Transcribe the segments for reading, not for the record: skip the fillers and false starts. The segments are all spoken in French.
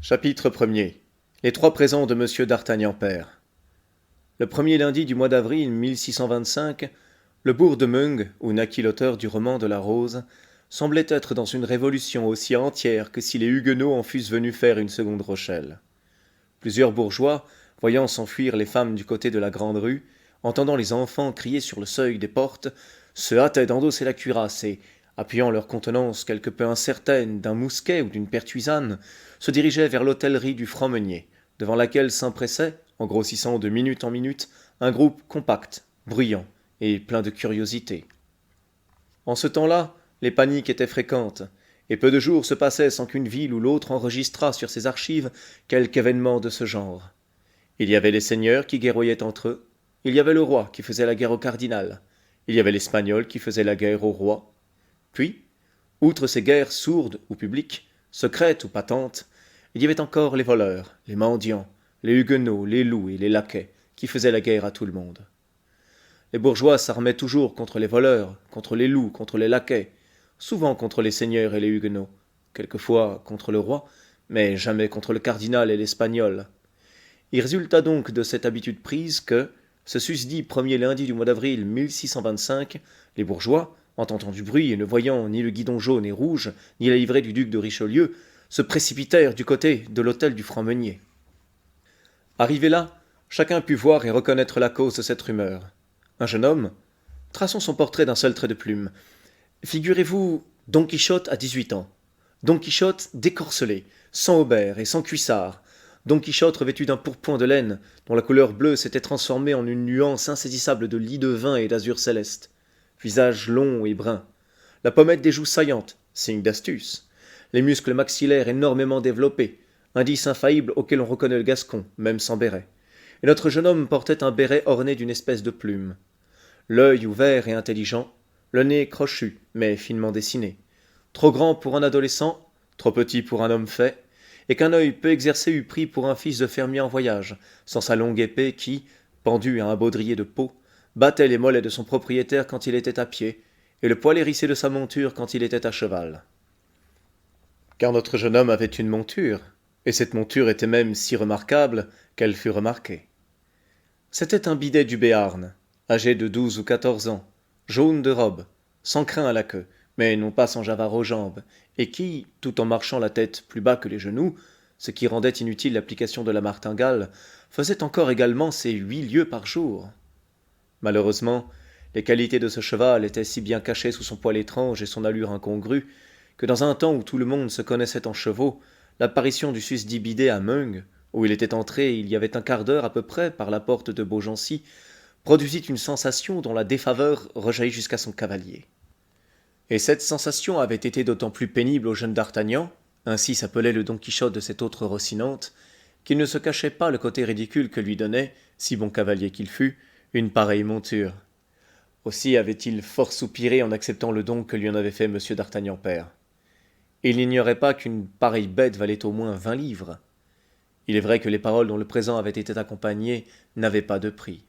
Chapitre 1er. Les trois présents de Monsieur d'Artagnan père. Le premier lundi du mois d'avril 1625, le bourg de Meung, où naquit l'auteur du roman de la Rose, semblait être dans une révolution aussi entière que si les Huguenots en fussent venus faire une seconde Rochelle. Plusieurs bourgeois, voyant s'enfuir les femmes du côté de la grande rue, entendant les enfants crier sur le seuil des portes, se hâtaient d'endosser la cuirasse et, appuyant leur contenance quelque peu incertaine d'un mousquet ou d'une pertuisane, se dirigeaient vers l'hôtellerie du franc-meunier, devant laquelle s'empressait, en grossissant de minute en minute, un groupe compact, bruyant et plein de curiosité. En ce temps-là, les paniques étaient fréquentes, et peu de jours se passaient sans qu'une ville ou l'autre enregistrât sur ses archives quelque événement de ce genre. Il y avait les seigneurs qui guerroyaient entre eux, il y avait le roi qui faisait la guerre au cardinal, il y avait l'Espagnol qui faisait la guerre au roi. Puis, outre ces guerres sourdes ou publiques, secrètes ou patentes, il y avait encore les voleurs, les mendiants, les huguenots, les loups et les laquais, qui faisaient la guerre à tout le monde. Les bourgeois s'armaient toujours contre les voleurs, contre les loups, contre les laquais, souvent contre les seigneurs et les huguenots, quelquefois contre le roi, mais jamais contre le cardinal et l'espagnol. Il résulta donc de cette habitude prise que, ce susdit premier lundi du mois d'avril 1625, les bourgeois, entendant du bruit et ne voyant ni le guidon jaune et rouge, ni la livrée du duc de Richelieu, se précipitèrent du côté de l'hôtel du franc-meunier. Arrivé là, chacun put voir et reconnaître la cause de cette rumeur. Un jeune homme, traçons son portrait d'un seul trait de plume. Figurez-vous Don Quichotte à 18 ans. Don Quichotte décorcelé, sans haubert et sans cuissard. Don Quichotte revêtu d'un pourpoint de laine, dont la couleur bleue s'était transformée en une nuance insaisissable de lit de vin et d'azur céleste. Visage long et brun. La pommette des joues saillantes, signe d'astuce. Les muscles maxillaires énormément développés, indice infaillible auquel on reconnaît le Gascon, même sans béret. Et notre jeune homme portait un béret orné d'une espèce de plume. L'œil ouvert et intelligent, le nez crochu, mais finement dessiné. Trop grand pour un adolescent, trop petit pour un homme fait, et qu'un œil peu exercé eût pris pour un fils de fermier en voyage, sans sa longue épée qui, pendue à un baudrier de peau, battait les mollets de son propriétaire quand il était à pied, et le poil hérissé de sa monture quand il était à cheval. Car notre jeune homme avait une monture, et cette monture était même si remarquable qu'elle fut remarquée. C'était un bidet du Béarn, âgé de 12 ou 14 ans, jaune de robe, sans crin à la queue, mais non pas sans javard aux jambes, et qui, tout en marchant la tête plus bas que les genoux, ce qui rendait inutile l'application de la martingale, faisait encore également ses 8 lieues par jour. Malheureusement, les qualités de ce cheval étaient si bien cachées sous son poil étrange et son allure incongrue, que dans un temps où tout le monde se connaissait en chevaux, l'apparition du susdit bidet à Meung, où il était entré il y avait un quart d'heure à peu près par la porte de Beaugency, produisit une sensation dont la défaveur rejaillit jusqu'à son cavalier. Et cette sensation avait été d'autant plus pénible au jeune d'Artagnan, ainsi s'appelait le Don Quichotte de cette autre Rocinante, qu'il ne se cachait pas le côté ridicule que lui donnait, si bon cavalier qu'il fût, une pareille monture. Aussi avait-il fort soupiré en acceptant le don que lui en avait fait Monsieur d'Artagnan père. Il n'ignorait pas qu'une pareille bête valait au moins 20 livres. Il est vrai que les paroles dont le présent avait été accompagné n'avaient pas de prix.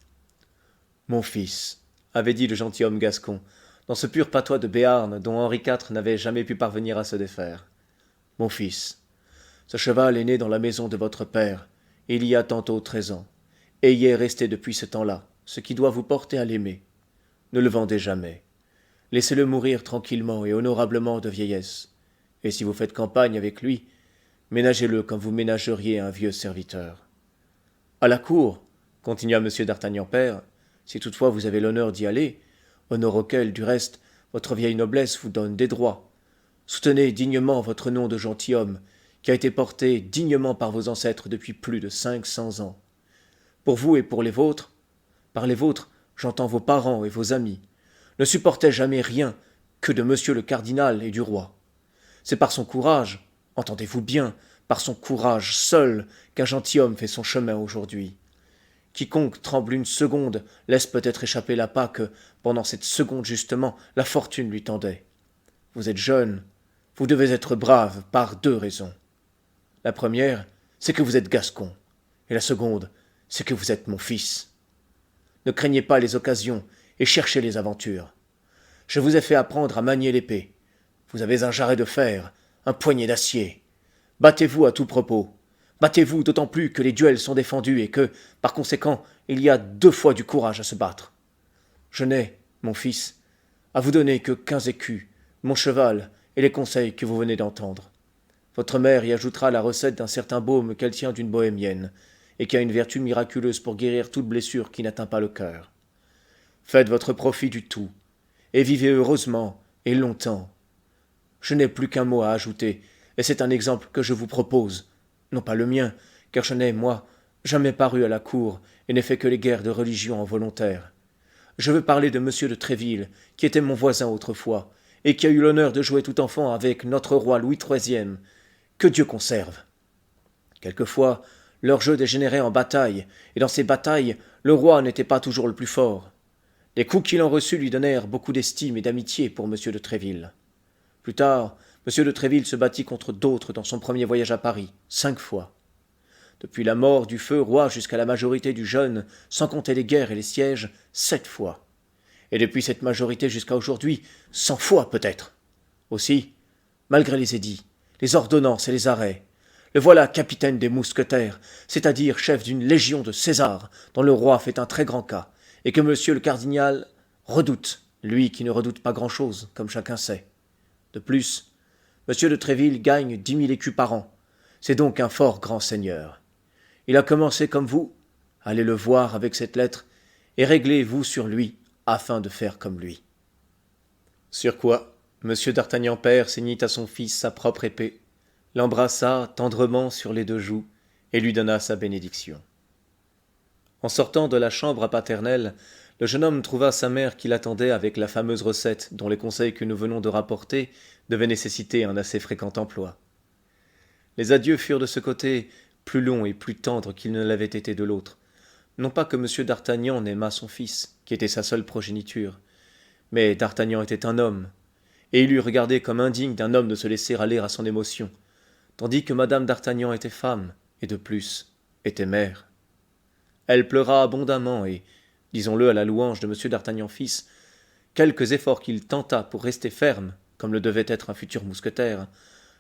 « Mon fils, » avait dit le gentilhomme gascon, dans ce pur patois de Béarn dont Henri IV n'avait jamais pu parvenir à se défaire. « Mon fils, ce cheval est né dans la maison de votre père, il y a tantôt 13 ans, et y est resté depuis ce temps-là, ce qui doit vous porter à l'aimer. Ne le vendez jamais. Laissez-le mourir tranquillement et honorablement de vieillesse. Et si vous faites campagne avec lui, ménagez-le comme vous ménageriez un vieux serviteur. À la cour, continua M. d'Artagnan père, si toutefois vous avez l'honneur d'y aller, honneur auquel, du reste, votre vieille noblesse vous donne des droits. Soutenez dignement votre nom de gentilhomme, qui a été porté dignement par vos ancêtres depuis plus de 500 ans. Pour vous et pour les vôtres, par les vôtres, j'entends vos parents et vos amis, ne supportaient jamais rien que de monsieur le cardinal et du roi. C'est par son courage, entendez-vous bien, par son courage seul qu'un gentilhomme fait son chemin aujourd'hui. Quiconque tremble une seconde laisse peut-être échapper l'appât que, pendant cette seconde justement, la fortune lui tendait. Vous êtes jeune, vous devez être brave par 2 raisons. La première, c'est que vous êtes gascon, et la seconde, c'est que vous êtes mon fils. Ne craignez pas les occasions et cherchez les aventures. Je vous ai fait apprendre à manier l'épée. Vous avez un jarret de fer, un poignet d'acier. Battez-vous à tout propos, Battez-vous d'autant plus que les duels sont défendus et que, par conséquent, il y a 2 fois du courage à se battre. Je n'ai, mon fils, à vous donner que 15 écus, mon cheval et les conseils que vous venez d'entendre. Votre mère y ajoutera la recette d'un certain baume qu'elle tient d'une bohémienne, et qui a une vertu miraculeuse pour guérir toute blessure qui n'atteint pas le cœur. Faites votre profit du tout, et vivez heureusement et longtemps. Je n'ai plus qu'un mot à ajouter, et c'est un exemple que je vous propose, non pas le mien, car je n'ai, moi, jamais paru à la cour et n'ai fait que les guerres de religion en volontaire. Je veux parler de monsieur de Tréville, qui était mon voisin autrefois, et qui a eu l'honneur de jouer tout enfant avec notre roi Louis XIII, que Dieu conserve. Quelquefois, leur jeu dégénérait en bataille, et dans ces batailles, le roi n'était pas toujours le plus fort. Les coups qu'il en reçut lui donnèrent beaucoup d'estime et d'amitié pour monsieur de Tréville. Plus tard, monsieur de Tréville se battit contre d'autres dans son premier voyage à Paris, 5 fois. Depuis la mort du feu roi jusqu'à la majorité du jeune, sans compter les guerres et les sièges, 7 fois. Et depuis cette majorité jusqu'à aujourd'hui, 100 fois peut-être. Aussi, malgré les édits, les ordonnances et les arrêts, le voilà capitaine des mousquetaires, c'est-à-dire chef d'une légion de César, dont le roi fait un très grand cas, et que monsieur le cardinal redoute, lui qui ne redoute pas grand-chose, comme chacun sait. De plus, monsieur de Tréville gagne 10 000 écus par an. C'est donc un fort grand seigneur. Il a commencé comme vous. Allez le voir avec cette lettre, et réglez-vous sur lui, afin de faire comme lui. Sur quoi, monsieur d'Artagnan père ceignit à son fils sa propre épée, l'embrassa tendrement sur les 2 joues, et lui donna sa bénédiction. En sortant de la chambre paternelle, le jeune homme trouva sa mère qui l'attendait avec la fameuse recette dont les conseils que nous venons de rapporter devaient nécessiter un assez fréquent emploi. Les adieux furent de ce côté plus longs et plus tendres qu'ils ne l'avaient été de l'autre. Non pas que M. d'Artagnan n'aimât son fils, qui était sa seule progéniture, mais d'Artagnan était un homme, et il eût regardé comme indigne d'un homme de se laisser aller à son émotion, tandis que Madame d'Artagnan était femme, et de plus, était mère. Elle pleura abondamment et, disons-le à la louange de M. d'Artagnan fils, quelques efforts qu'il tenta pour rester ferme, comme le devait être un futur mousquetaire,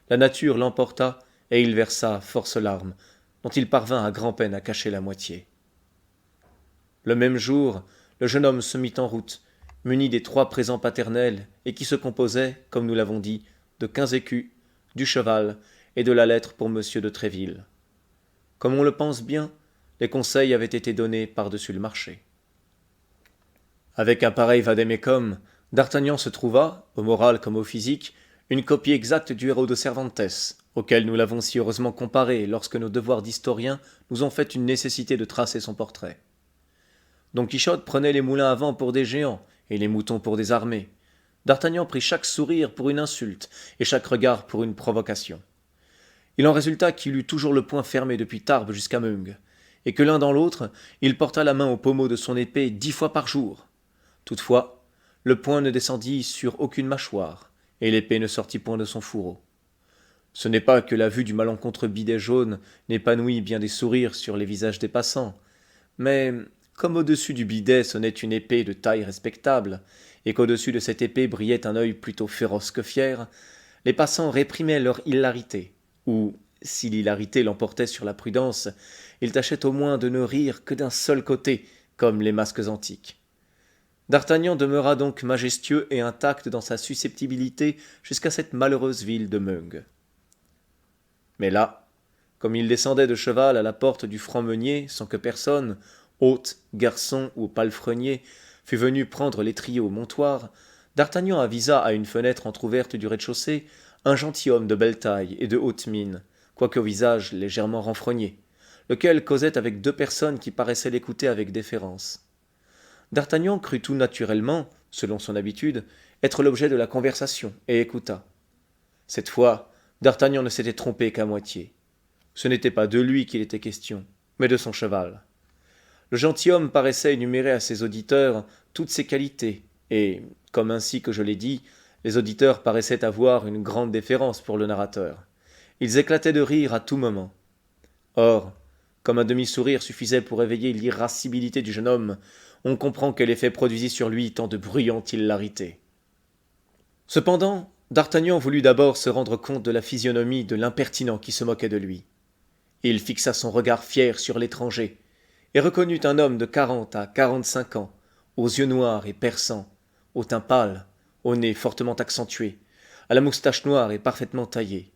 la nature l'emporta et il versa force larmes, dont il parvint à grand-peine à cacher la moitié. Le même jour, le jeune homme se mit en route, muni des 3 présents paternels et qui se composaient, comme nous l'avons dit, de 15 écus, du cheval et de la lettre pour M. de Tréville. Comme on le pense bien, les conseils avaient été donnés par-dessus le marché. Avec un pareil vadémécum, d'Artagnan se trouva, au moral comme au physique, une copie exacte du héros de Cervantes, auquel nous l'avons si heureusement comparé lorsque nos devoirs d'historiens nous ont fait une nécessité de tracer son portrait. Don Quichotte prenait les moulins à vent pour des géants, et les moutons pour des armées. D'Artagnan prit chaque sourire pour une insulte, et chaque regard pour une provocation. Il en résulta qu'il eut toujours le poing fermé depuis Tarbes jusqu'à Meung, et que l'un dans l'autre, il porta la main au pommeau de son épée 10 fois par jour. Toutefois, le poing ne descendit sur aucune mâchoire, et l'épée ne sortit point de son fourreau. Ce n'est pas que la vue du malencontreux bidet jaune n'épanouit bien des sourires sur les visages des passants, mais comme au-dessus du bidet sonnait une épée de taille respectable, et qu'au-dessus de cette épée brillait un œil plutôt féroce que fier, les passants réprimaient leur hilarité, ou, si l'hilarité l'emportait sur la prudence, ils tâchaient au moins de ne rire que d'un seul côté, comme les masques antiques. D'Artagnan demeura donc majestueux et intact dans sa susceptibilité jusqu'à cette malheureuse ville de Meung. Mais là, comme il descendait de cheval à la porte du franc-meunier sans que personne, hôte, garçon ou palefrenier, fût venu prendre l'étrier au montoir, d'Artagnan avisa à une fenêtre entr'ouverte du rez-de-chaussée un gentilhomme de belle taille et de haute mine, quoique au visage légèrement renfrogné, lequel causait avec 2 personnes qui paraissaient l'écouter avec déférence. D'Artagnan crut tout naturellement, selon son habitude, être l'objet de la conversation, et écouta. Cette fois, d'Artagnan ne s'était trompé qu'à moitié. Ce n'était pas de lui qu'il était question, mais de son cheval. Le gentilhomme paraissait énumérer à ses auditeurs toutes ses qualités, et, comme ainsi que je l'ai dit, les auditeurs paraissaient avoir une grande déférence pour le narrateur. Ils éclataient de rire à tout moment. Or, comme un demi-sourire suffisait pour éveiller l'irascibilité du jeune homme, on comprend quel effet produisit sur lui tant de bruyante hilarité. Cependant, d'Artagnan voulut d'abord se rendre compte de la physionomie de l'impertinent qui se moquait de lui. Il fixa son regard fier sur l'étranger, et reconnut un homme de 40 à 45 ans, aux yeux noirs et perçants, au teint pâle, au nez fortement accentué, à la moustache noire et parfaitement taillée.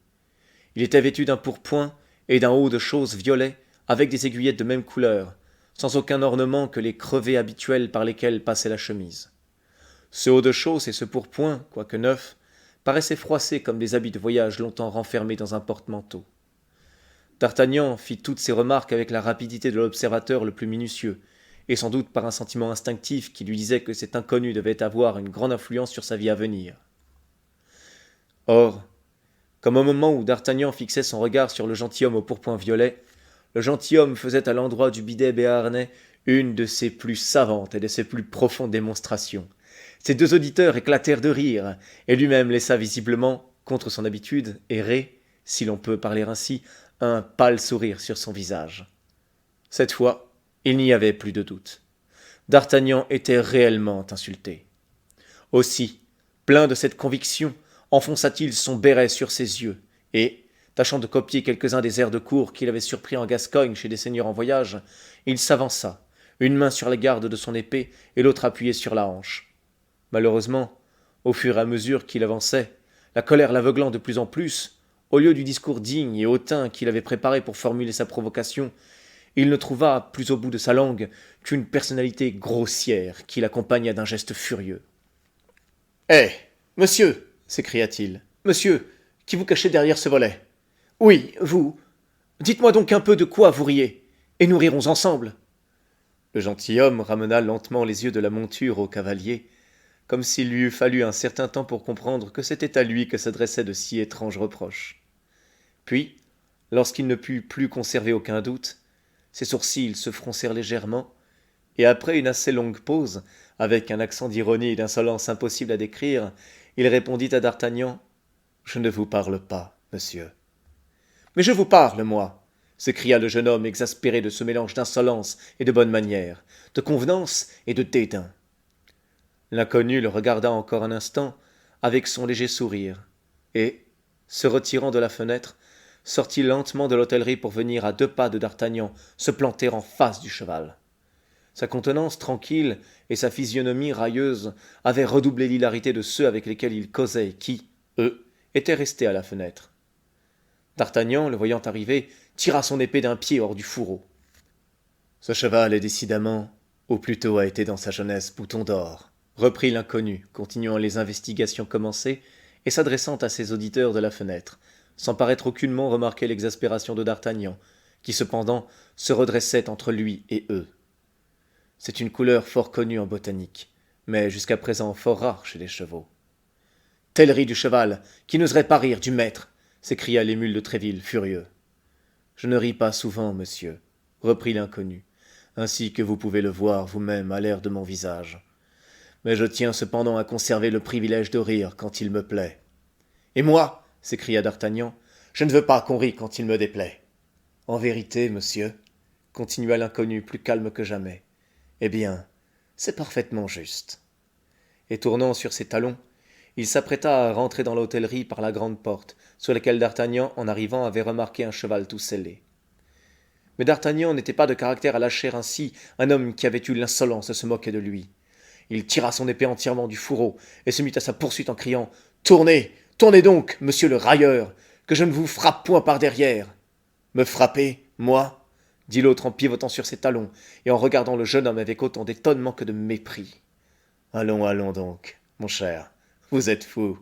Il était vêtu d'un pourpoint et d'un haut de chose violet, avec des aiguillettes de même couleur, sans aucun ornement que les crevés habituels par lesquels passait la chemise. Ce haut de chausse et ce pourpoint, quoique neuf, paraissaient froissés comme des habits de voyage longtemps renfermés dans un porte-manteau. D'Artagnan fit toutes ces remarques avec la rapidité de l'observateur le plus minutieux, et sans doute par un sentiment instinctif qui lui disait que cet inconnu devait avoir une grande influence sur sa vie à venir. Or, comme au moment où D'Artagnan fixait son regard sur le gentilhomme au pourpoint violet, le gentilhomme faisait à l'endroit du bidet béarnais une de ses plus savantes et de ses plus profondes démonstrations. Ses deux auditeurs éclatèrent de rire, et lui-même laissa visiblement, contre son habitude, errer, si l'on peut parler ainsi, un pâle sourire sur son visage. Cette fois, il n'y avait plus de doute. D'Artagnan était réellement insulté. Aussi, plein de cette conviction, enfonça-t-il son béret sur ses yeux, et, tâchant de copier quelques-uns des airs de cour qu'il avait surpris en Gascogne chez des seigneurs en voyage, il s'avança, une main sur la garde de son épée et l'autre appuyée sur la hanche. Malheureusement, au fur et à mesure qu'il avançait, la colère l'aveuglant de plus en plus, au lieu du discours digne et hautain qu'il avait préparé pour formuler sa provocation, il ne trouva, plus au bout de sa langue, qu'une personnalité grossière qui l'accompagna d'un geste furieux. « Hé, monsieur !» s'écria-t-il. « Monsieur, qui vous cachez derrière ce volet ? Oui, vous. Dites-moi donc un peu de quoi vous riez, et nous rirons ensemble. » Le gentilhomme ramena lentement les yeux de la monture au cavalier, comme s'il lui eût fallu un certain temps pour comprendre que c'était à lui que s'adressaient de si étranges reproches. Puis, lorsqu'il ne put plus conserver aucun doute, ses sourcils se froncèrent légèrement, et après une assez longue pause, avec un accent d'ironie et d'insolence impossible à décrire, il répondit à D'Artagnan « Je ne vous parle pas, monsieur. »« Mais je vous parle, moi !» s'écria le jeune homme exaspéré de ce mélange d'insolence et de bonne manière, de convenance et de dédain. L'inconnu le regarda encore un instant avec son léger sourire, et, se retirant de la fenêtre, sortit lentement de l'hôtellerie pour venir à 2 pas de D'Artagnan se planter en face du cheval. Sa contenance tranquille et sa physionomie railleuse avaient redoublé l'hilarité de ceux avec lesquels il causait et qui, eux, étaient restés à la fenêtre. D'Artagnan, le voyant arriver, tira son épée d'un pied hors du fourreau. « Ce cheval est décidément, ou plutôt a été dans sa jeunesse bouton d'or, » reprit l'inconnu, continuant les investigations commencées et s'adressant à ses auditeurs de la fenêtre, sans paraître aucunement remarquer l'exaspération de D'Artagnan, qui cependant se redressait entre lui et eux. C'est une couleur fort connue en botanique, mais jusqu'à présent fort rare chez les chevaux. « Tel rit du cheval, qui n'oserait pas rire du maître !» s'écria l'émule de Tréville, furieux. « Je ne ris pas souvent, monsieur, » reprit l'inconnu, « ainsi que vous pouvez le voir vous-même à l'air de mon visage. Mais je tiens cependant à conserver le privilège de rire quand il me plaît. »« Et moi » s'écria D'Artagnan, « je ne veux pas qu'on rie quand il me déplaît. »« En vérité, monsieur, » continua l'inconnu plus calme que jamais, « eh bien, c'est parfaitement juste. » Et tournant sur ses talons, il s'apprêta à rentrer dans l'hôtellerie par la grande porte, sur laquelle D'Artagnan, en arrivant, avait remarqué un cheval tout sellé. Mais D'Artagnan n'était pas de caractère à lâcher ainsi un homme qui avait eu l'insolence de se moquer de lui. Il tira son épée entièrement du fourreau et se mit à sa poursuite en criant « Tournez, tournez donc, monsieur le railleur, que je ne vous frappe point par derrière. »« Me frapper, moi ?» dit l'autre en pivotant sur ses talons et en regardant le jeune homme avec autant d'étonnement que de mépris. « Allons, allons donc, mon cher, vous êtes fou. »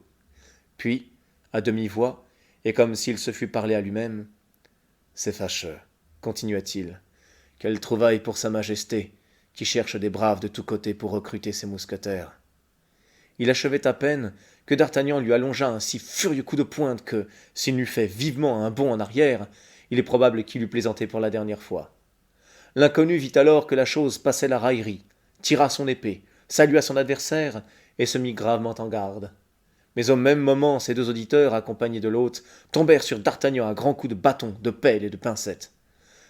Puis, à demi-voix, et comme s'il se fût parlé à lui-même, « C'est fâcheux, » continua-t-il. « Quelle trouvaille pour sa majesté, qui cherche des braves de tous côtés pour recruter ses mousquetaires. » Il achevait à peine que D'Artagnan lui allongea un si furieux coup de pointe que, s'il n'eût fait vivement un bond en arrière, il est probable qu'il eût plaisanté pour la dernière fois. L'inconnu vit alors que la chose passait la raillerie, tira son épée, salua son adversaire et se mit gravement en garde. Mais au même moment, ses 2 auditeurs, accompagnés de l'hôte, tombèrent sur D'Artagnan à grands coups de bâton, de pelle et de pincette.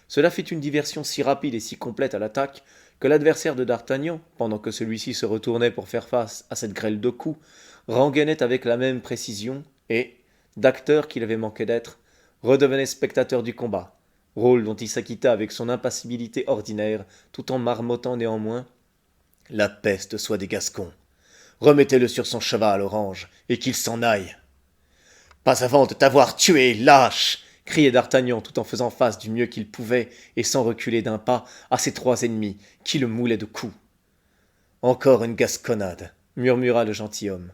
Cela fit une diversion si rapide et si complète à l'attaque que l'adversaire de D'Artagnan, pendant que celui-ci se retournait pour faire face à cette grêle de coups, rengainait avec la même précision et, d'acteur qu'il avait manqué d'être, redevenait spectateur du combat, rôle dont il s'acquitta avec son impassibilité ordinaire, tout en marmottant néanmoins « La peste soit des Gascons. Remettez-le sur son cheval, Orange, et qu'il s'en aille. »« Pas avant de t'avoir tué, lâche !» criait d'Artagnan tout en faisant face du mieux qu'il pouvait et sans reculer d'un pas à ses trois ennemis qui le moulaient de coups. « Encore une gasconnade, murmura le gentilhomme.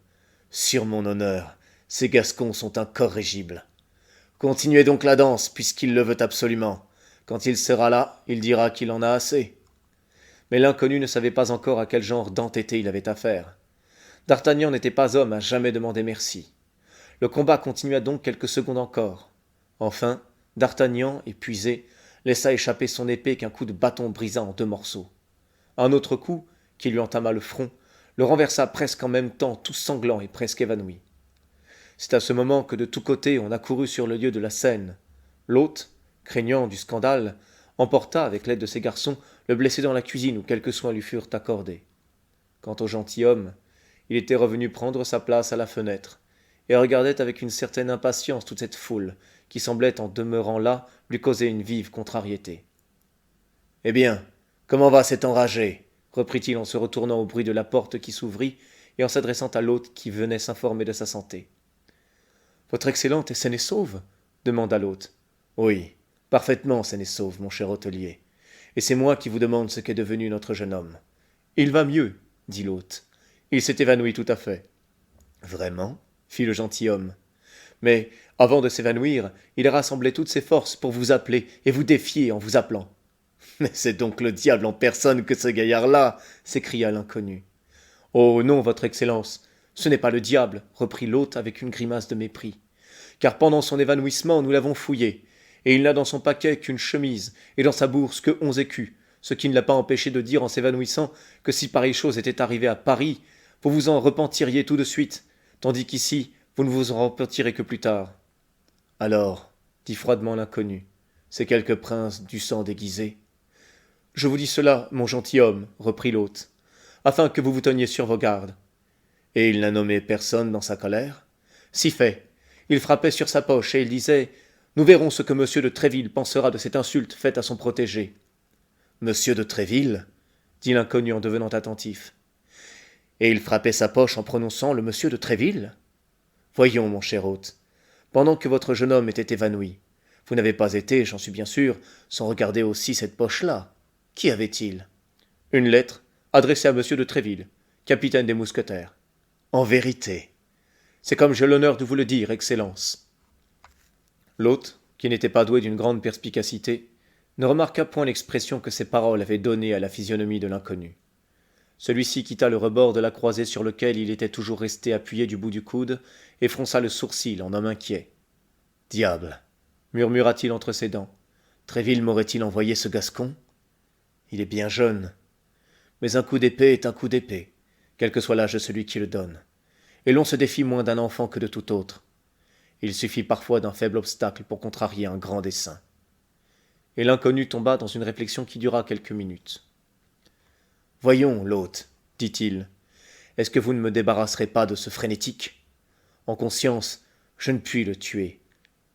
Sur mon honneur, ces Gascons sont incorrigibles. Continuez donc la danse, puisqu'il le veut absolument. Quand il sera là, il dira qu'il en a assez. Mais l'inconnu ne savait pas encore à quel genre d'entêté il avait affaire. D'Artagnan n'était pas homme à jamais demander merci. Le combat continua donc quelques secondes encore. Enfin, d'Artagnan, épuisé, laissa échapper son épée qu'un coup de bâton brisa en deux morceaux. Un autre coup, qui lui entama le front, le renversa presque en même temps, tout sanglant et presque évanoui. C'est à ce moment que de tous côtés on accourut sur le lieu de la scène. L'hôte, craignant du scandale, emporta, avec l'aide de ses garçons, le blessé dans la cuisine où quelques soins lui furent accordés. Quant au gentilhomme, il était revenu prendre sa place à la fenêtre, et regardait avec une certaine impatience toute cette foule, qui semblait, en demeurant là, lui causer une vive contrariété. « Eh bien, comment va cet enragé ?» reprit-il en se retournant au bruit de la porte qui s'ouvrit et en s'adressant à l'hôte qui venait s'informer de sa santé. « Votre Excellente est saine et sauve ?» demanda l'hôte. « Oui, parfaitement saine et sauve, mon cher hôtelier, et c'est moi qui vous demande ce qu'est devenu notre jeune homme. »« Il va mieux, » dit l'hôte. « Il s'est évanoui tout à fait. »« Vraiment ?» fit le gentilhomme. « Mais, avant de s'évanouir, il rassemblait toutes ses forces pour vous appeler et vous défier en vous appelant. »« Mais c'est donc le diable en personne que ce gaillard-là !» s'écria l'inconnu. « Oh non, votre Excellence, ce n'est pas le diable, » reprit l'hôte avec une grimace de mépris. « Car pendant son évanouissement, nous l'avons fouillé, et il n'a dans son paquet qu'une chemise, et dans sa bourse que 11 écus, ce qui ne l'a pas empêché de dire en s'évanouissant que si pareille chose était arrivée à Paris, vous vous en repentiriez tout de suite, tandis qu'ici, vous ne vous en repentirez que plus tard. »« Alors, dit froidement l'inconnu, c'est quelque prince du sang déguisé. »« Je vous dis cela, mon gentilhomme, reprit l'hôte, afin que vous vous teniez sur vos gardes. »« Et il n'a nommé personne dans sa colère ?»« Si fait. Il frappait sur sa poche et il disait « Nous verrons ce que monsieur de Tréville pensera de cette insulte faite à son protégé. »« Monsieur de Tréville ?» dit l'inconnu en devenant attentif. « Et il frappait sa poche en prononçant le monsieur de Tréville ? Voyons, mon cher hôte, pendant que votre jeune homme était évanoui, vous n'avez pas été, j'en suis bien sûr, sans regarder aussi cette poche-là. Qu'y avait-il ? Une lettre adressée à monsieur de Tréville, capitaine des mousquetaires. En vérité, c'est comme j'ai l'honneur de vous le dire, Excellence. » L'hôte, qui n'était pas doué d'une grande perspicacité, ne remarqua point l'expression que ces paroles avaient donnée à la physionomie de l'inconnu. Celui-ci quitta le rebord de la croisée sur lequel il était toujours resté appuyé du bout du coude, et fronça le sourcil en homme inquiet. « Diable ! Murmura-t-il entre ses dents. Tréville m'aurait-il envoyé ce Gascon ? Il est bien jeune. Mais un coup d'épée est un coup d'épée, quel que soit l'âge de celui qui le donne, et l'on se défie moins d'un enfant que de tout autre. Il suffit parfois d'un faible obstacle pour contrarier un grand dessein. » Et l'inconnu tomba dans une réflexion qui dura quelques minutes. « Voyons, l'hôte, dit-il, est-ce que vous ne me débarrasserez pas de ce frénétique ? En conscience, je ne puis le tuer.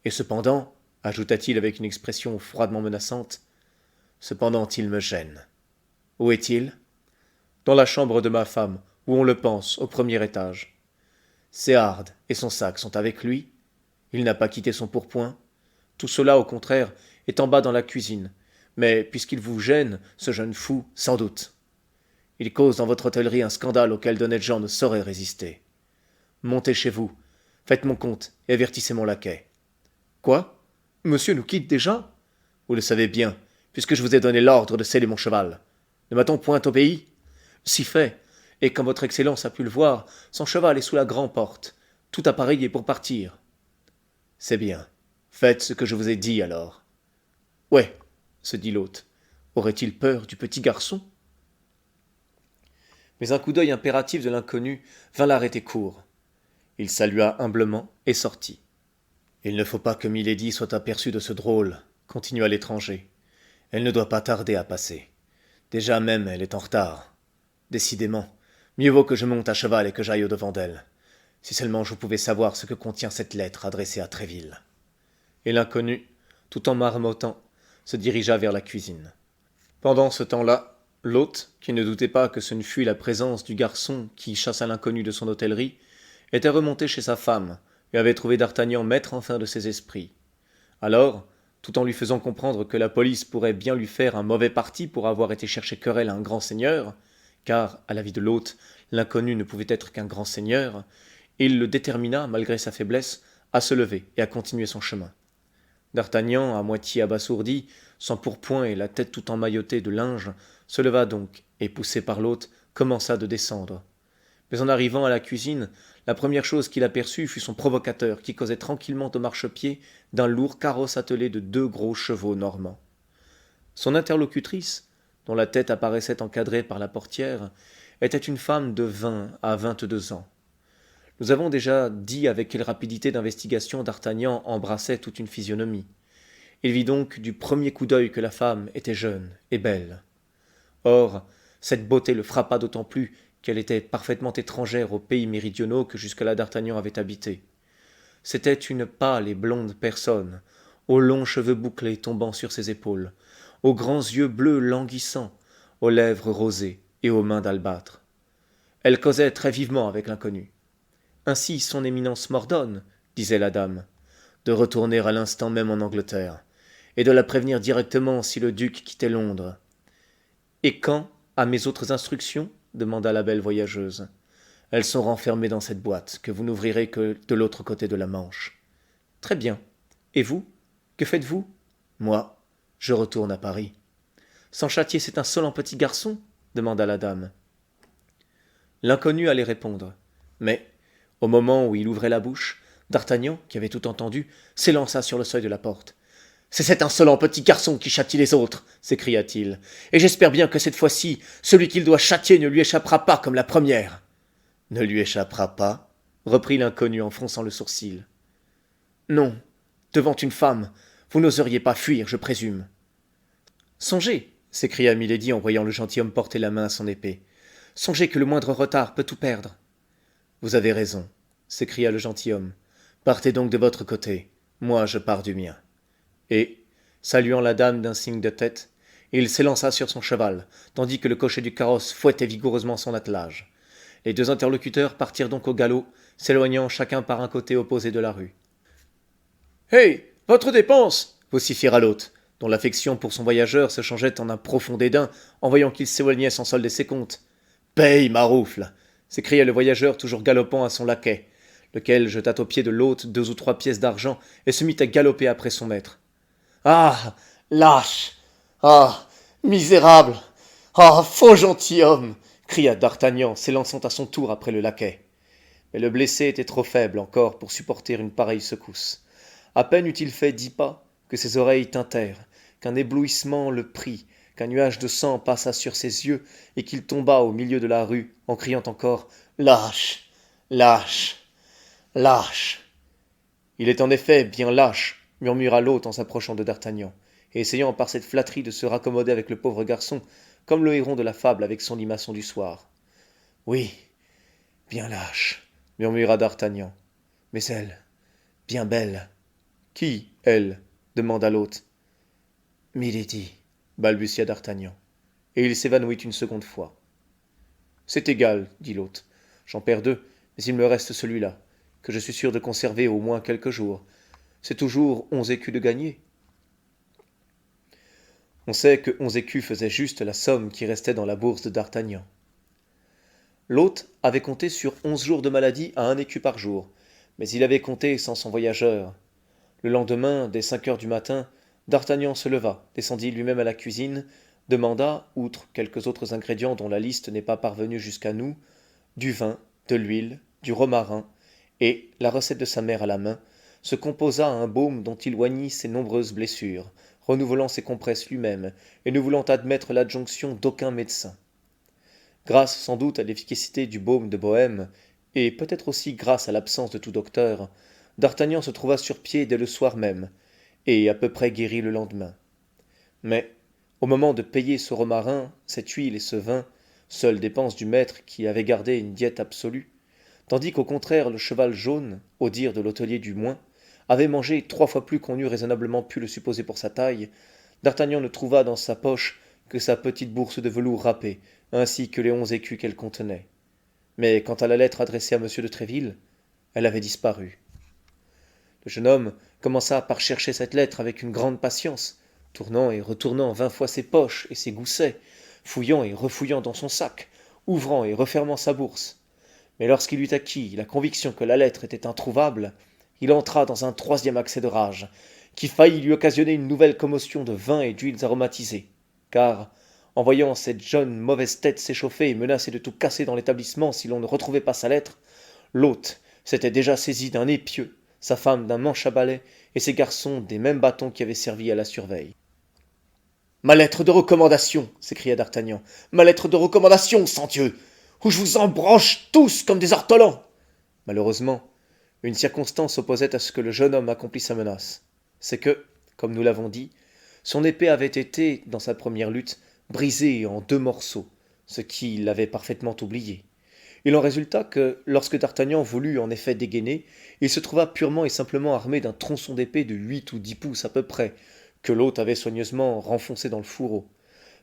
Et cependant, ajouta-t-il avec une expression froidement menaçante, cependant il me gêne. Où est-il ? Dans la chambre de ma femme, où on le pense, au premier étage. Ses hardes et son sac sont avec lui. Il n'a pas quitté son pourpoint. Tout cela, au contraire, est en bas dans la cuisine. Mais puisqu'il vous gêne, ce jeune fou, sans doute. Il cause dans votre hôtellerie un scandale auquel d'honnêtes gens ne sauraient résister. Montez chez vous, faites mon compte et avertissez mon laquais. Quoi ? Monsieur nous quitte déjà ? Vous le savez bien, puisque je vous ai donné l'ordre de sceller mon cheval. Ne m'a-t-on point obéi ? Si fait, et comme votre Excellence a pu le voir, son cheval est sous la grande-porte, tout appareillé pour partir. C'est bien. Faites ce que je vous ai dit alors. Ouais, se dit l'hôte. Aurait-il peur du petit garçon ? Mais un coup d'œil impératif de l'inconnu vint l'arrêter court. Il salua humblement et sortit. « Il ne faut pas que Milady soit aperçue de ce drôle, » continua l'étranger. « Elle ne doit pas tarder à passer. Déjà même elle est en retard. Décidément, mieux vaut que je monte à cheval et que j'aille au-devant d'elle. Si seulement je pouvais savoir ce que contient cette lettre adressée à Tréville. » Et l'inconnu, tout en marmottant, se dirigea vers la cuisine. Pendant ce temps-là, l'hôte, qui ne doutait pas que ce ne fût la présence du garçon qui chassa l'inconnu de son hôtellerie, était remonté chez sa femme et avait trouvé d'Artagnan maître enfin de ses esprits. Alors, tout en lui faisant comprendre que la police pourrait bien lui faire un mauvais parti pour avoir été chercher querelle à un grand seigneur, car, à l'avis de l'hôte, l'inconnu ne pouvait être qu'un grand seigneur, il le détermina, malgré sa faiblesse, à se lever et à continuer son chemin. D'Artagnan, à moitié abasourdi, sans pourpoint et la tête tout emmaillotée de linge, se leva donc, et poussé par l'hôte, commença de descendre. Mais en arrivant à la cuisine, la première chose qu'il aperçut fut son provocateur, qui causait tranquillement au marchepied d'un lourd carrosse attelé de 2 gros chevaux normands. Son interlocutrice, dont la tête apparaissait encadrée par la portière, était une femme de 20 à 22 ans. Nous avons déjà dit avec quelle rapidité d'investigation d'Artagnan embrassait toute une physionomie. Il vit donc du premier coup d'œil que la femme était jeune et belle. Or, cette beauté le frappa d'autant plus qu'elle était parfaitement étrangère aux pays méridionaux que jusque-là d'Artagnan avait habités. C'était une pâle et blonde personne, aux longs cheveux bouclés tombant sur ses épaules, aux grands yeux bleus languissants, aux lèvres rosées et aux mains d'albâtre. Elle causait très vivement avec l'inconnu. Ainsi son éminence m'ordonne, disait la dame, de retourner à l'instant même en Angleterre, et de la prévenir directement si le duc quittait Londres. Et quand, à mes autres instructions, demanda la belle voyageuse. Elles sont renfermées dans cette boîte, que vous n'ouvrirez que de l'autre côté de la Manche. Très bien. Et vous? Que faites-vous? Moi, je retourne à Paris. Sans châtier cet insolent petit garçon? Demanda la dame. L'inconnu allait répondre. Mais, au moment où il ouvrait la bouche, D'Artagnan, qui avait tout entendu, s'élança sur le seuil de la porte. C'est cet insolent petit garçon qui châtie les autres, s'écria-t-il, et j'espère bien que cette fois-ci, celui qu'il doit châtier ne lui échappera pas comme la première. Ne lui échappera pas, reprit l'inconnu en fronçant le sourcil. Non, devant une femme, vous n'oseriez pas fuir, je présume. Songez, s'écria Milady en voyant le gentilhomme porter la main à son épée. Songez que le moindre retard peut tout perdre. Vous avez raison, s'écria le gentilhomme. Partez donc de votre côté, moi je pars du mien. Et, saluant la dame d'un signe de tête, il s'élança sur son cheval, tandis que le cocher du carrosse fouettait vigoureusement son attelage. Les 2 interlocuteurs partirent donc au galop, s'éloignant chacun par un côté opposé de la rue. « Hé, votre dépense !» vociféra l'hôte, dont l'affection pour son voyageur se changeait en un profond dédain en voyant qu'il s'éloignait sans solder ses comptes. « Paye, maroufle !» s'écria le voyageur toujours galopant à son laquais, lequel jeta aux pieds de l'hôte 2 ou 3 pièces d'argent et se mit à galoper après son maître. « Ah, lâche! Ah, misérable! Ah, faux gentilhomme !» cria d'Artagnan, s'élançant à son tour après le laquais. Mais le blessé était trop faible encore pour supporter une pareille secousse. À peine eut-il fait 10 pas que ses oreilles tintèrent, qu'un éblouissement le prit, qu'un nuage de sang passa sur ses yeux et qu'il tomba au milieu de la rue en criant encore « Lâche! Lâche! Lâche !» Il est en effet bien lâche, murmura l'hôte en s'approchant de d'Artagnan, et essayant par cette flatterie de se raccommoder avec le pauvre garçon, comme le héron de la fable avec son limaçon du soir. « Oui, bien lâche, murmura d'Artagnan, mais elle, bien belle. »« Qui, elle ?» demanda l'hôte. « Milady, » balbutia d'Artagnan, et il s'évanouit une seconde fois. « C'est égal, dit l'hôte, j'en perds 2, mais il me reste celui-là, que je suis sûr de conserver au moins quelques jours. C'est toujours 11 écus de gagné. » On sait que 11 écus faisait juste la somme qui restait dans la bourse de d'Artagnan. L'hôte avait compté sur 11 jours de maladie à 1 écu par jour, mais il avait compté sans son voyageur. Le lendemain, dès 5 heures du matin, d'Artagnan se leva, descendit lui-même à la cuisine, demanda, outre quelques autres ingrédients dont la liste n'est pas parvenue jusqu'à nous, du vin, de l'huile, du romarin, et, la recette de sa mère à la main, se composa un baume dont il oignit ses nombreuses blessures, renouvelant ses compresses lui-même, et ne voulant admettre l'adjonction d'aucun médecin. Grâce sans doute à l'efficacité du baume de Bohême, et peut-être aussi grâce à l'absence de tout docteur, d'Artagnan se trouva sur pied dès le soir même, et à peu près guéri le lendemain. Mais, au moment de payer ce romarin, cette huile et ce vin, seule dépense du maître qui avait gardé une diète absolue, tandis qu'au contraire le cheval jaune, au dire de l'hôtelier du moins, avait mangé 3 fois plus qu'on eût raisonnablement pu le supposer pour sa taille, D'Artagnan ne trouva dans sa poche que sa petite bourse de velours râpé, ainsi que les 11 écus qu'elle contenait. Mais quant à la lettre adressée à M. de Tréville, elle avait disparu. Le jeune homme commença par chercher cette lettre avec une grande patience, tournant et retournant 20 fois ses poches et ses goussets, fouillant et refouillant dans son sac, ouvrant et refermant sa bourse. Mais lorsqu'il eut acquis la conviction que la lettre était introuvable, il entra dans un troisième accès de rage, qui faillit lui occasionner une nouvelle commotion de vin et d'huiles aromatisées, car, en voyant cette jeune mauvaise tête s'échauffer et menacer de tout casser dans l'établissement si l'on ne retrouvait pas sa lettre, l'hôte s'était déjà saisi d'un épieu, sa femme d'un manche à balai, et ses garçons des mêmes bâtons qui avaient servi à la surveille. Ma lettre de recommandation s'écria d'Artagnan. Ma lettre de recommandation, sang Dieu, ou je vous embranche tous comme des ortolans. Malheureusement, une circonstance opposait à ce que le jeune homme accomplît sa menace. C'est que, comme nous l'avons dit, son épée avait été, dans sa première lutte, brisée en 2 morceaux, ce qui l'avait parfaitement oublié. Il en résulta que, lorsque d'Artagnan voulut en effet dégainer, il se trouva purement et simplement armé d'un tronçon d'épée de 8 ou 10 pouces à peu près, que l'hôte avait soigneusement renfoncé dans le fourreau.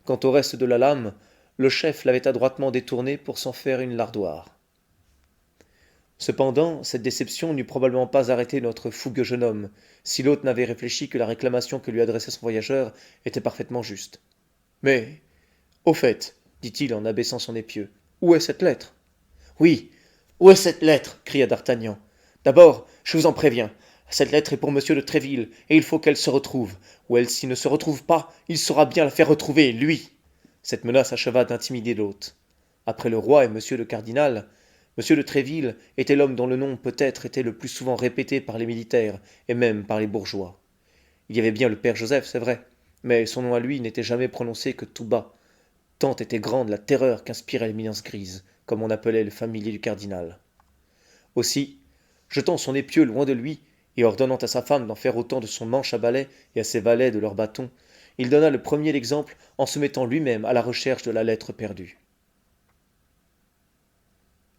Quant au reste de la lame, le chef l'avait adroitement détourné pour s'en faire une lardoire. Cependant, cette déception n'eût probablement pas arrêté notre fougueux jeune homme, si l'hôte n'avait réfléchi que la réclamation que lui adressait son voyageur était parfaitement juste. Mais, au fait, dit-il en abaissant son épieu, où est cette lettre? Oui, où est cette lettre? Cria d'Artagnan. D'abord, je vous en préviens, cette lettre est pour monsieur de Tréville, et il faut qu'elle se retrouve, ou elle s'y ne se retrouve pas, il saura bien la faire retrouver, lui. Cette menace acheva d'intimider l'hôte. Après le roi et monsieur le cardinal, monsieur de Tréville était l'homme dont le nom peut-être était le plus souvent répété par les militaires, et même par les bourgeois. Il y avait bien le père Joseph, c'est vrai, mais son nom à lui n'était jamais prononcé que tout bas, tant était grande la terreur qu'inspirait l'éminence grise, comme on appelait le familier du cardinal. Aussi, jetant son épieu loin de lui, et ordonnant à sa femme d'en faire autant de son manche à balai et à ses valets de leurs bâtons, il donna le premier l'exemple en se mettant lui-même à la recherche de la lettre perdue.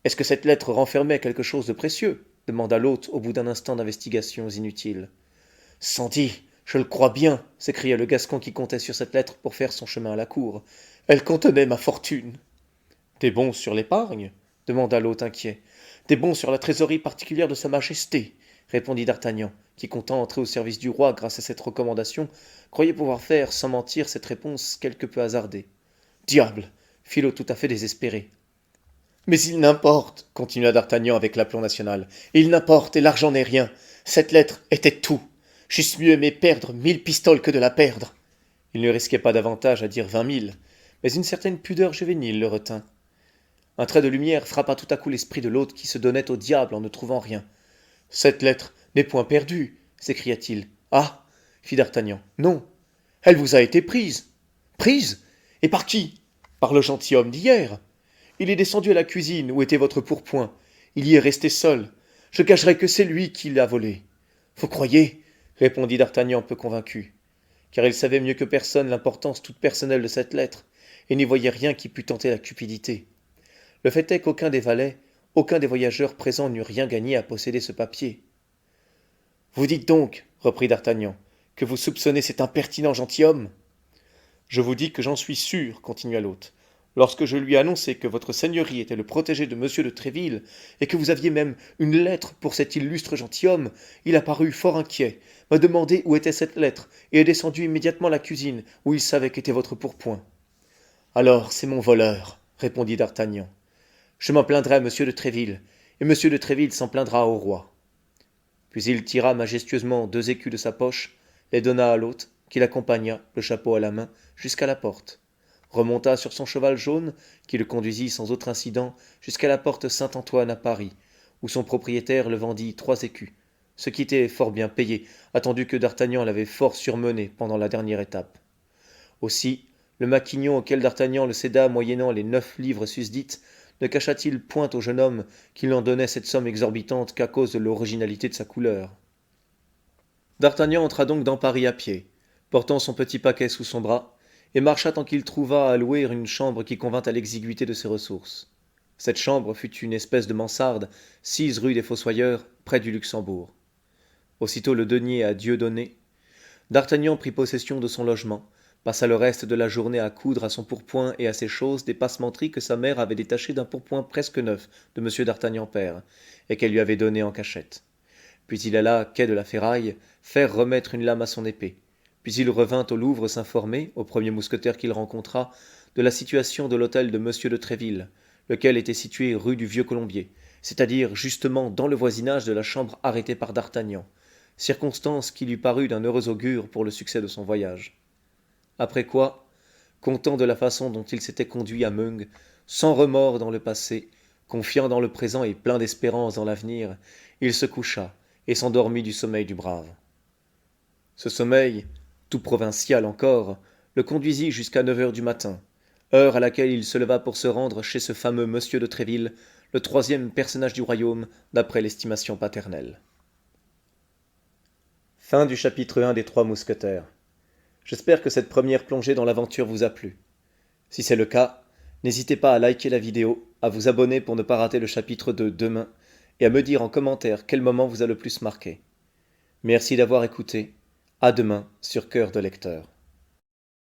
Est-ce que cette lettre renfermait quelque chose de précieux? Demanda l'hôte au bout d'un instant d'investigations inutiles. Senti, je le crois bien, s'écria le Gascon qui comptait sur cette lettre pour faire son chemin à la cour. Elle contenait ma fortune. Des bons sur l'épargne? Demanda l'hôte inquiet. Des bons sur la trésorerie particulière de sa majesté, répondit d'Artagnan, qui, comptant entrer au service du roi grâce à cette recommandation, croyait pouvoir faire, sans mentir, cette réponse quelque peu hasardée. Diable, fit l'hôte tout à fait désespéré. Mais il n'importe, continua d'Artagnan avec l'aplomb national. Il n'importe, et l'argent n'est rien. Cette lettre était tout. J'eusse mieux aimé perdre 1000 pistoles que de la perdre. Il ne risquait pas davantage à dire 20 000, mais une certaine pudeur juvénile le retint. Un trait de lumière frappa tout à coup l'esprit de l'hôte qui se donnait au diable en ne trouvant rien. Cette lettre n'est point perdue, s'écria-t-il. Ah, fit d'Artagnan, non. Elle vous a été prise. Prise? Et par qui? Par le gentilhomme d'hier. Il est descendu à la cuisine où était votre pourpoint. Il y est resté seul. Je gagerais que c'est lui qui l'a volée. Vous croyez? Répondit d'Artagnan peu convaincu, car il savait mieux que personne l'importance toute personnelle de cette lettre, et n'y voyait rien qui pût tenter la cupidité. Le fait est qu'aucun des valets, aucun des voyageurs présents n'eût rien gagné à posséder ce papier. Vous dites donc, reprit d'Artagnan, que vous soupçonnez cet impertinent gentilhomme? Je vous dis que j'en suis sûr, continua l'hôte. Lorsque je lui ai annoncé que votre seigneurie était le protégé de monsieur de Tréville, et que vous aviez même une lettre pour cet illustre gentilhomme, il a paru fort inquiet, m'a demandé où était cette lettre, et est descendu immédiatement à la cuisine, où il savait qu'était votre pourpoint. Alors c'est mon voleur, répondit d'Artagnan. Je m'en plaindrai à monsieur de Tréville, et monsieur de Tréville s'en plaindra au roi. Puis il tira majestueusement 2 écus de sa poche, les donna à l'hôte, qui l'accompagna, le chapeau à la main, jusqu'à la porte, remonta sur son cheval jaune, qui le conduisit sans autre incident jusqu'à la porte Saint-Antoine à Paris, où son propriétaire le vendit 3 écus, ce qui était fort bien payé, attendu que d'Artagnan l'avait fort surmené pendant la dernière étape. Aussi, le maquignon auquel d'Artagnan le céda moyennant les 9 livres susdites, ne cacha-t-il point au jeune homme qu'il en donnait cette somme exorbitante qu'à cause de l'originalité de sa couleur. D'Artagnan entra donc dans Paris à pied, portant son petit paquet sous son bras, et marcha tant qu'il trouva à louer une chambre qui convint à l'exiguïté de ses ressources. Cette chambre fut une espèce de mansarde, 6 rue des Fossoyeurs, près du Luxembourg. Aussitôt le denier à Dieudonné, D'Artagnan prit possession de son logement, passa le reste de la journée à coudre à son pourpoint et à ses choses des passementeries que sa mère avait détachées d'un pourpoint presque neuf de M. d'Artagnan père, et qu'elle lui avait donné en cachette. Puis il alla, quai de la Ferraille, faire remettre une lame à son épée. Puis il revint au Louvre s'informer, au premier mousquetaire qu'il rencontra, de la situation de l'hôtel de M. de Tréville, lequel était situé rue du Vieux-Colombier, c'est-à-dire justement dans le voisinage de la chambre arrêtée par d'Artagnan, circonstance qui lui parut d'un heureux augure pour le succès de son voyage. Après quoi, content de la façon dont il s'était conduit à Meung, sans remords dans le passé, confiant dans le présent et plein d'espérance dans l'avenir, il se coucha et s'endormit du sommeil du brave. Ce sommeil, tout provincial encore, le conduisit jusqu'à 9 heures du matin, heure à laquelle il se leva pour se rendre chez ce fameux monsieur de Tréville, le troisième personnage du royaume, d'après l'estimation paternelle. Fin du chapitre 1 des Trois Mousquetaires. J'espère que cette première plongée dans l'aventure vous a plu. Si c'est le cas, n'hésitez pas à liker la vidéo, à vous abonner pour ne pas rater le chapitre 2 demain, et à me dire en commentaire quel moment vous a le plus marqué. Merci d'avoir écouté. À demain sur Cœur de lecteur.